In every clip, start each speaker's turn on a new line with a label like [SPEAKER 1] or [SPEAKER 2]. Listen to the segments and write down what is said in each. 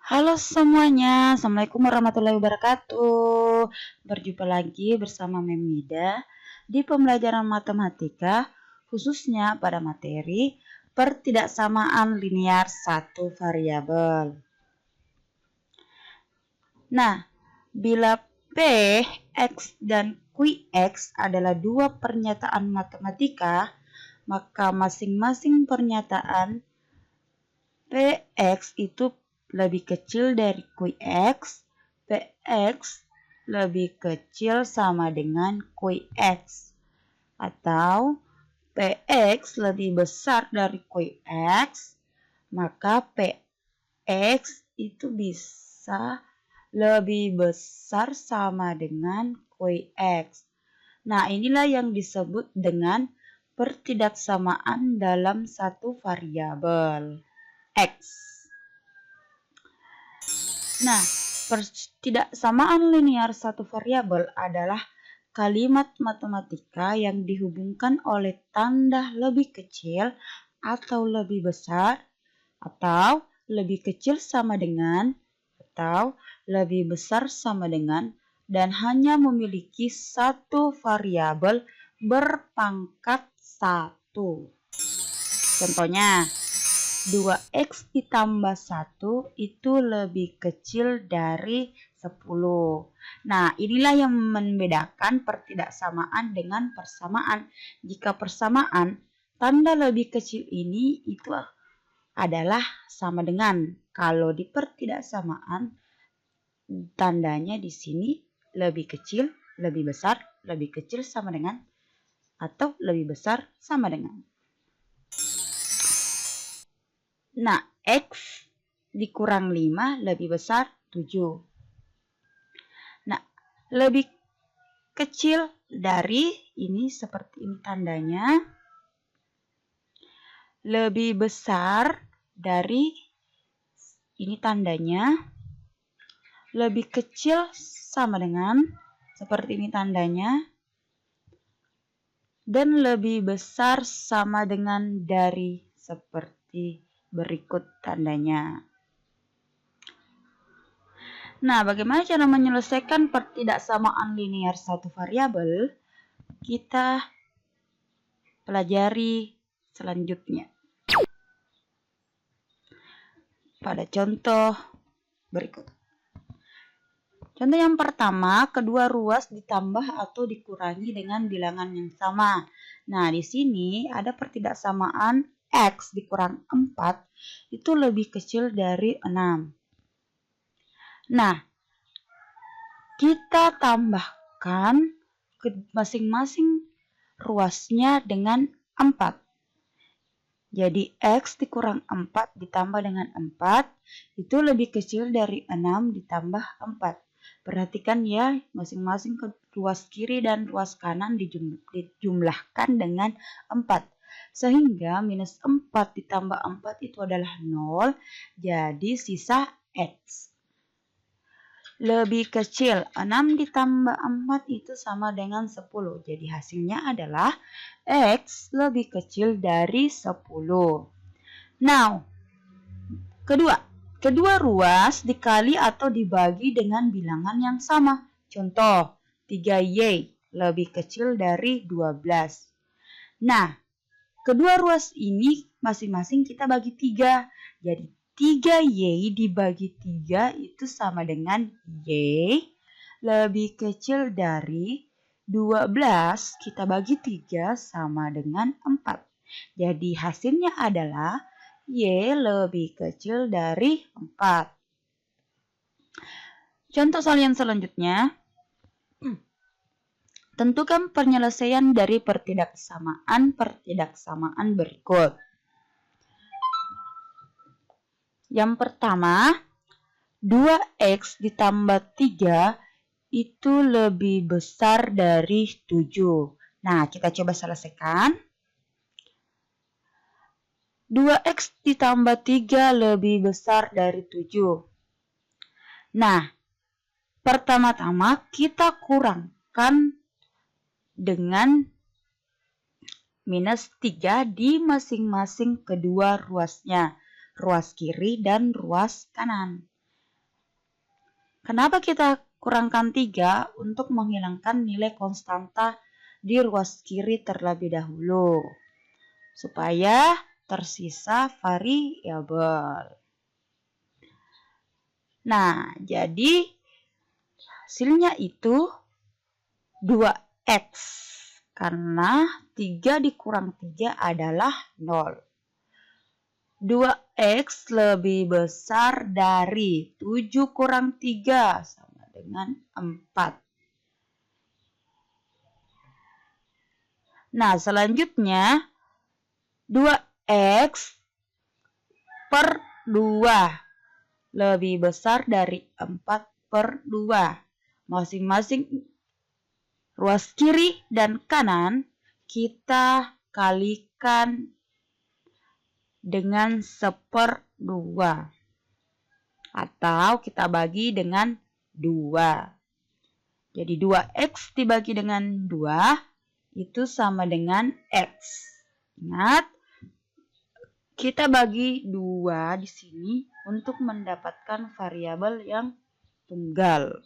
[SPEAKER 1] Halo semuanya, Assalamualaikum warahmatullahi wabarakatuh. Berjumpa lagi bersama Memida di pembelajaran matematika, khususnya pada materi pertidaksamaan linear satu variabel. Nah, bila P, X, dan QX adalah dua pernyataan matematika, maka masing-masing pernyataan Px itu lebih kecil dari Qx, Px lebih kecil sama dengan Qx, atau Px lebih besar dari Qx, maka Px itu bisa lebih besar sama dengan Qx. Nah, inilah yang disebut dengan pertidaksamaan dalam satu variabel X. Nah, pertidaksamaan linear satu variabel adalah kalimat matematika yang dihubungkan oleh tanda lebih kecil atau lebih besar, atau lebih kecil sama dengan, atau lebih besar sama dengan, dan hanya memiliki satu variabel berpangkat 1. Contohnya, 2x ditambah 1 itu lebih kecil dari 10. Nah, inilah yang membedakan pertidaksamaan dengan persamaan. Jika persamaan, tanda lebih kecil ini itu adalah sama dengan. Kalau di pertidaksamaan, tandanya di sini lebih kecil, lebih besar, lebih kecil sama dengan, atau lebih besar sama dengan. Nah, X dikurang 5 lebih besar 7. Nah, lebih kecil dari ini seperti ini tandanya. Lebih besar dari ini tandanya. Lebih kecil sama dengan seperti ini tandanya. Dan lebih besar sama dengan dari seperti berikut tandanya. Nah, bagaimana cara menyelesaikan pertidaksamaan linear satu variabel? Kita pelajari selanjutnya. Pada contoh berikut. Contoh yang pertama, kedua ruas ditambah atau dikurangi dengan bilangan yang sama. Nah, di sini ada pertidaksamaan X dikurang 4 itu lebih kecil dari 6. Nah, kita tambahkan ke masing-masing ruasnya dengan 4. Jadi X dikurang 4 ditambah dengan 4 itu lebih kecil dari 6 ditambah 4. Perhatikan ya, masing-masing ruas kiri dan ruas kanan dijumlahkan dengan 4. Sehingga minus 4 ditambah 4 itu adalah 0, jadi sisa X. Lebih kecil, 6 ditambah 4 itu sama dengan 10. Jadi hasilnya adalah X lebih kecil dari 10. Now, kedua ruas dikali atau dibagi dengan bilangan yang sama. Contoh, 3Y lebih kecil dari 12. Nah, kedua ruas ini masing-masing kita bagi 3. Jadi 3Y dibagi 3 itu sama dengan Y lebih kecil dari 12 kita bagi 3 sama dengan 4. Jadi hasilnya adalah Y lebih kecil dari 4. Contoh soal selanjutnya. Tentukan penyelesaian dari pertidaksamaan berikut. Yang pertama, 2X ditambah 3 itu lebih besar dari 7. Nah, kita coba selesaikan. 2X ditambah 3 lebih besar dari 7. Nah, pertama-tama kita kurangkan dengan minus 3 di masing-masing kedua ruasnya. Ruas kiri dan ruas kanan. Kenapa kita kurangkan 3 untuk menghilangkan nilai konstanta di ruas kiri terlebih dahulu, supaya tersisa variabel. Nah, jadi hasilnya itu 2x, karena 3 dikurang 3 adalah 0. 2x lebih besar dari 7 kurang 3 sama dengan 4. Nah, selanjutnya 2x per 2 lebih besar dari 4 per 2. Masing-masing ruas kiri dan kanan kita kalikan dengan 1/2. Atau kita bagi dengan 2. Jadi 2x dibagi dengan 2 itu sama dengan x. Ingat, kita bagi 2 di sini untuk mendapatkan variabel yang tunggal.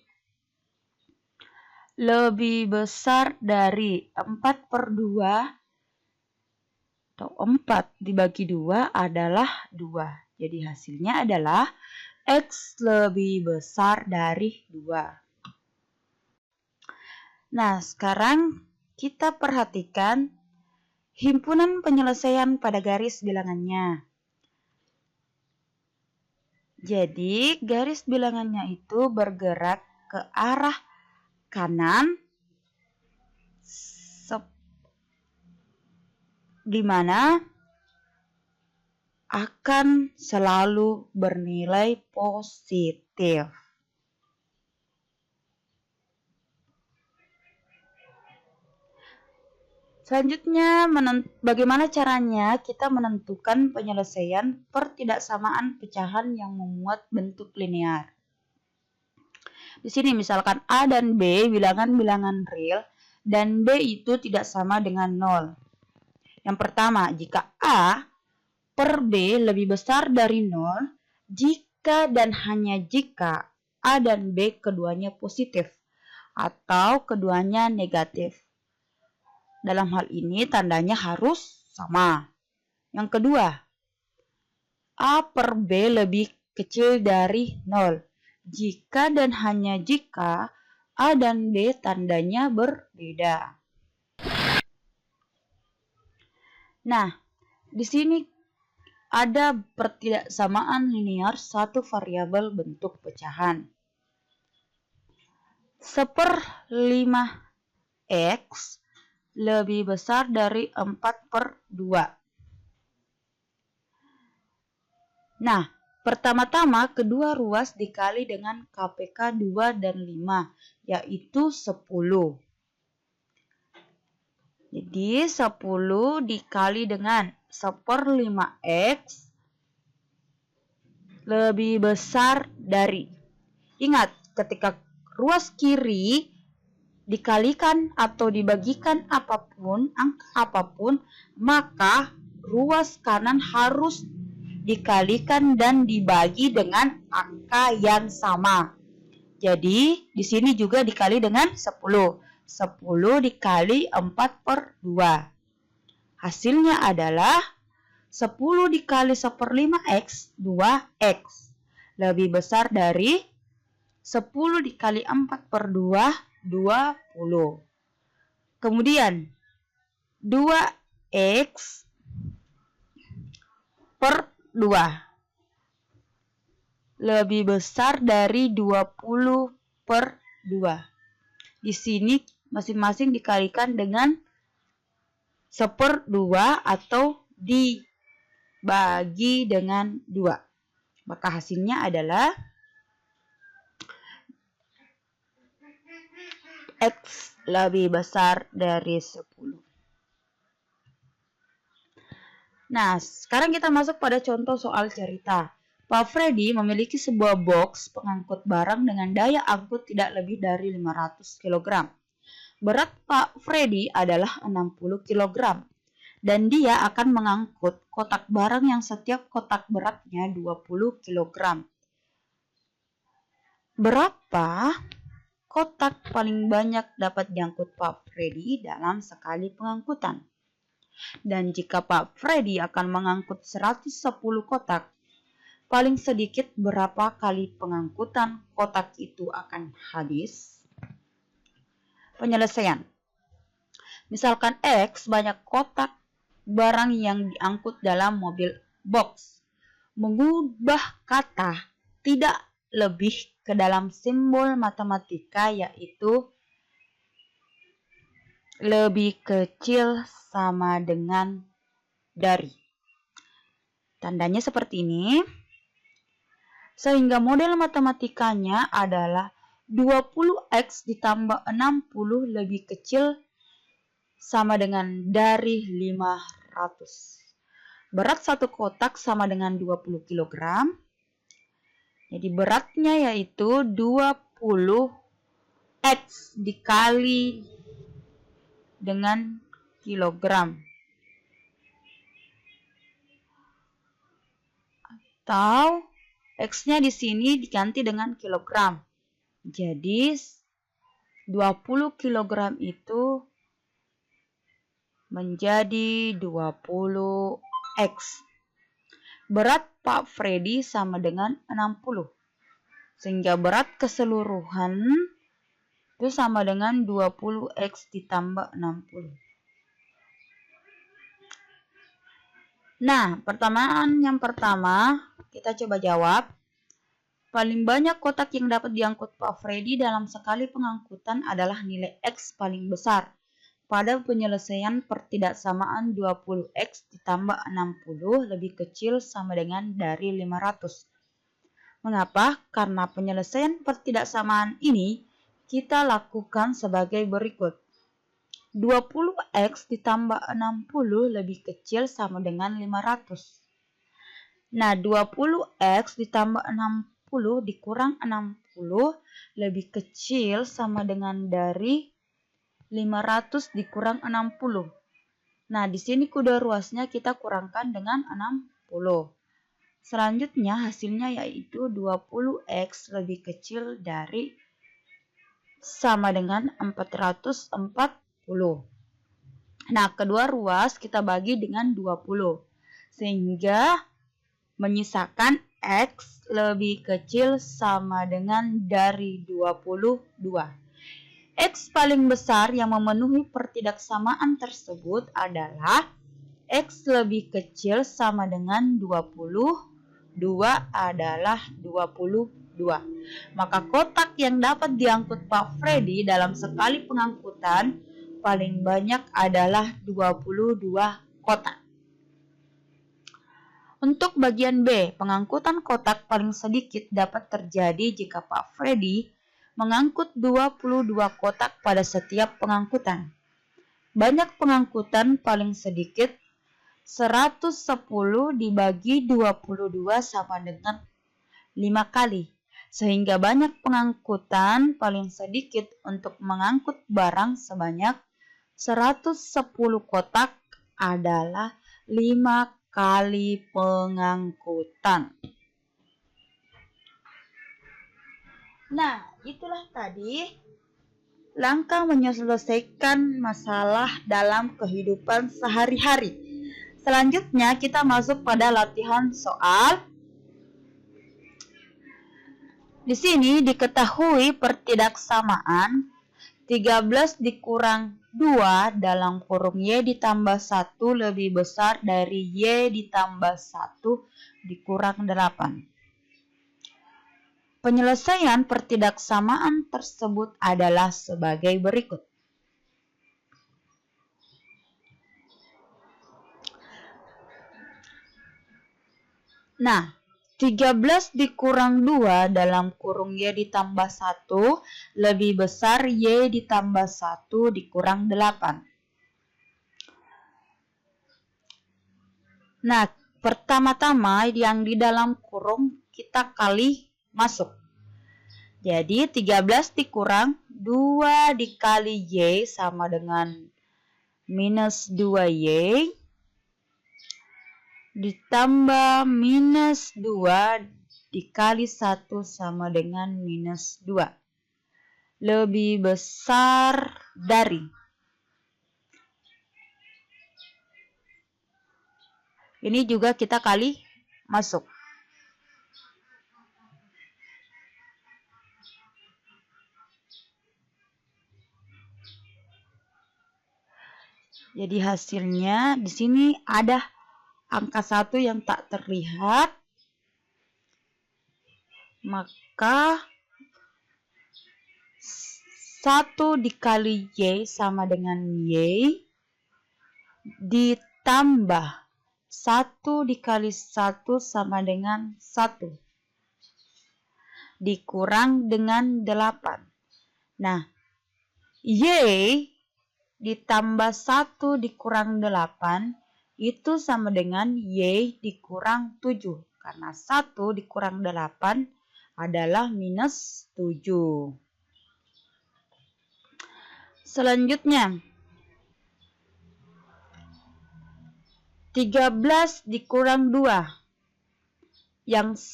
[SPEAKER 1] Lebih besar dari 4/2 atau 4 dibagi 2 adalah 2. Jadi hasilnya adalah x lebih besar dari 2. Nah, sekarang kita perhatikan himpunan penyelesaian pada garis bilangannya. Jadi, garis bilangannya itu bergerak ke arah kanan, di mana akan selalu bernilai positif. Selanjutnya, bagaimana caranya kita menentukan penyelesaian pertidaksamaan pecahan yang memuat bentuk linear. Di sini misalkan A dan B bilangan-bilangan real dan B itu tidak sama dengan 0. Yang pertama, jika A per B lebih besar dari 0, jika dan hanya jika A dan B keduanya positif atau keduanya negatif. Dalam hal ini tandanya harus sama. Yang kedua, A per B lebih kecil dari 0. Jika dan hanya jika A dan B tandanya berbeda. Nah, di sini ada pertidaksamaan linear satu variabel bentuk pecahan. 1/5x lebih besar dari 4/2. Nah, pertama-tama kedua ruas dikali dengan KPK 2 dan 5, yaitu 10. Jadi 10 dikali dengan 1/5x lebih besar dari. Ingat, ketika ruas kiri dikalikan atau dibagikan apapun, angka apapun, maka ruas kanan harus dikalikan dan dibagi dengan angka yang sama. Jadi, di sini juga dikali dengan 10. 10 dikali 4/2. Hasilnya adalah 10 dikali 1/5x, 2x. Lebih besar dari 10 dikali 4/2, 20. Kemudian 2x per 2 lebih besar dari 20/2. Di sini masing-masing dikalikan dengan 1/2 atau dibagi dengan 2. Maka hasilnya adalah x lebih besar dari 10. Nah, sekarang kita masuk pada contoh soal cerita. Pak Freddy memiliki sebuah box pengangkut barang dengan daya angkut tidak lebih dari 500 kg. Berat Pak Freddy adalah 60 kg. Dan dia akan mengangkut kotak barang yang setiap kotak beratnya 20 kg. Berapa kotak paling banyak dapat diangkut Pak Freddy dalam sekali pengangkutan? Dan jika Pak Freddy akan mengangkut 110 kotak, paling sedikit berapa kali pengangkutan kotak itu akan habis? Penyelesaian. Misalkan X banyak kotak barang yang diangkut dalam mobil box. Mengubah kata tidak lebih ke dalam simbol matematika, yaitu lebih kecil sama dengan dari. Tandanya seperti ini. Sehingga model matematikanya adalah 20X ditambah 60 lebih kecil sama dengan dari 500. Berat satu kotak sama dengan 20 kg. Jadi beratnya yaitu 20X dikali dengan kilogram. Atau X-nya di sini diganti dengan kilogram. Jadi 20 kg itu menjadi 20X. Berat Pak Freddy sama dengan 60. Sehingga berat keseluruhan itu sama dengan 20X ditambah 60. Nah, pertanyaan yang pertama kita coba jawab. Paling banyak kotak yang dapat diangkut Pak Freddy dalam sekali pengangkutan adalah nilai X paling besar. Pada penyelesaian pertidaksamaan 20X ditambah 60 lebih kecil sama dengan dari 500. Mengapa? Karena penyelesaian pertidaksamaan ini kita lakukan sebagai berikut. 20X ditambah 60 lebih kecil sama dengan 500. Nah, 20X ditambah 60 dikurang 60 lebih kecil sama dengan dari 500 dikurang 60. Nah, di sini kuda ruasnya kita kurangkan dengan 60. Selanjutnya hasilnya yaitu 20X lebih kecil dari sama dengan 440. Nah, kedua ruas kita bagi dengan 20. Sehingga menyisakan X lebih kecil sama dengan dari 22. X paling besar yang memenuhi pertidaksamaan tersebut adalah X lebih kecil sama dengan 22 adalah 22. Maka kotak yang dapat diangkut Pak Freddy dalam sekali pengangkutan paling banyak adalah 22 kotak. Untuk bagian B, pengangkutan kotak paling sedikit dapat terjadi jika Pak Freddy mengangkut 22 kotak pada setiap pengangkutan. Banyak pengangkutan paling sedikit 110 dibagi 22 sama dengan 5 kali. Sehingga banyak pengangkutan paling sedikit untuk mengangkut barang sebanyak 110 kotak adalah 5 kali pengangkutan. Nah, itulah tadi langkah menyelesaikan masalah dalam kehidupan sehari-hari. Selanjutnya kita masuk pada latihan soal. Di sini diketahui pertidaksamaan 13 dikurang 2 dalam kurung Y ditambah 1 lebih besar dari Y ditambah 1 dikurang 8. Penyelesaian pertidaksamaan tersebut adalah sebagai berikut. Nah, 13 dikurang 2 dalam kurung Y ditambah 1 lebih besar Y ditambah 1 dikurang 8. Nah, pertama-tama yang di dalam kurung kita kali masuk. Jadi 13 dikurang 2 dikali Y sama dengan minus 2Y ditambah minus 2 dikali 1 sama dengan minus 2. Lebih besar dari. Ini juga kita kali masuk. Jadi hasilnya di sini ada angka 1 yang tak terlihat. Maka 1 dikali Y sama dengan Y ditambah 1 dikali 1 sama dengan 1 dikurang dengan 8. Nah, Y ditambah 1 dikurang 8 itu sama dengan Y dikurang 7. Karena 1 dikurang 8 adalah minus 7. Selanjutnya, 13 dikurang 2. Yang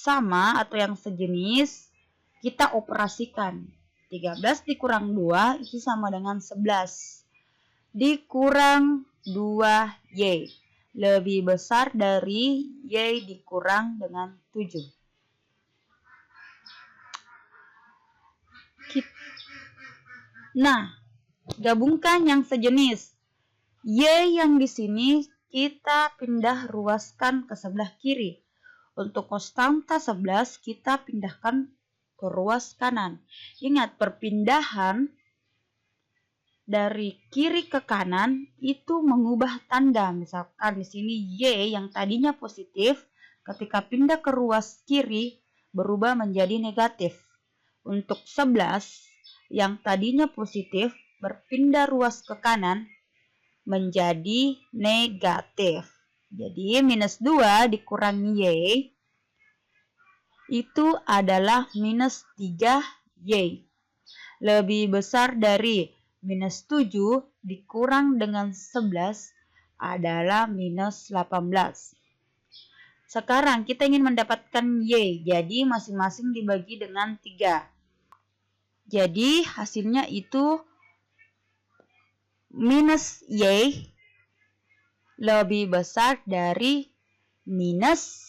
[SPEAKER 1] sama atau yang sejenis kita operasikan. 13 dikurang 2 itu sama dengan 11. Dikurang 2Y. Lebih besar dari Y dikurang dengan 7. Nah, gabungkan yang sejenis. Y yang di sini kita pindah ruaskan ke sebelah kiri. Untuk konstanta 11 kita pindahkan ke ruas kanan. Ingat, perpindahan dari kiri ke kanan itu mengubah tanda. Misalkan di sini Y yang tadinya positif, ketika pindah ke ruas kiri berubah menjadi negatif. Untuk 11 yang tadinya positif berpindah ruas ke kanan menjadi negatif. Jadi minus 2 dikurangi Y itu adalah minus 3Y. Lebih besar dari minus 7 dikurang dengan 11 adalah minus 18. Sekarang kita ingin mendapatkan Y, jadi masing-masing dibagi dengan 3. Jadi hasilnya itu minus Y lebih besar dari minus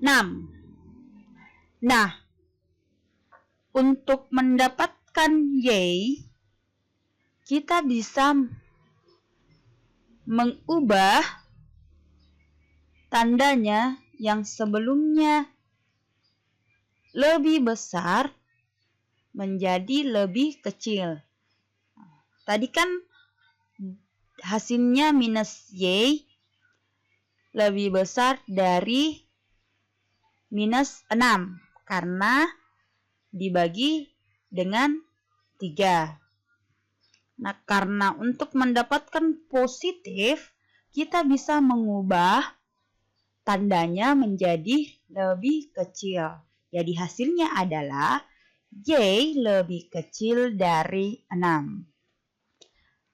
[SPEAKER 1] 6. Nah, untuk mendapatkan Y, kita bisa mengubah tandanya yang sebelumnya lebih besar menjadi lebih kecil. Tadi kan hasilnya minus Y lebih besar dari minus 6 karena dibagi dengan 3. Nah, karena untuk mendapatkan positif, kita bisa mengubah tandanya menjadi lebih kecil. Jadi hasilnya adalah Y lebih kecil dari 6.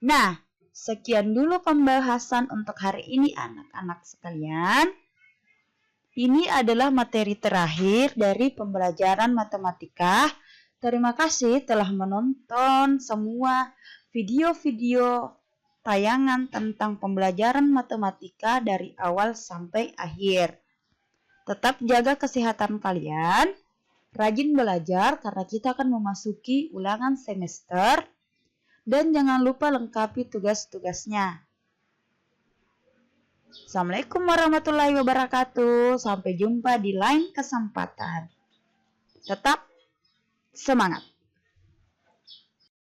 [SPEAKER 1] Nah, sekian dulu pembahasan untuk hari ini anak-anak sekalian. Ini adalah materi terakhir dari pembelajaran matematika. Terima kasih telah menonton semua video-video tayangan tentang pembelajaran matematika dari awal sampai akhir. Tetap jaga kesehatan kalian, rajin belajar karena kita akan memasuki ulangan semester, dan jangan lupa lengkapi tugas-tugasnya. Assalamualaikum warahmatullahi wabarakatuh. Sampai jumpa di lain kesempatan. Tetap semangat.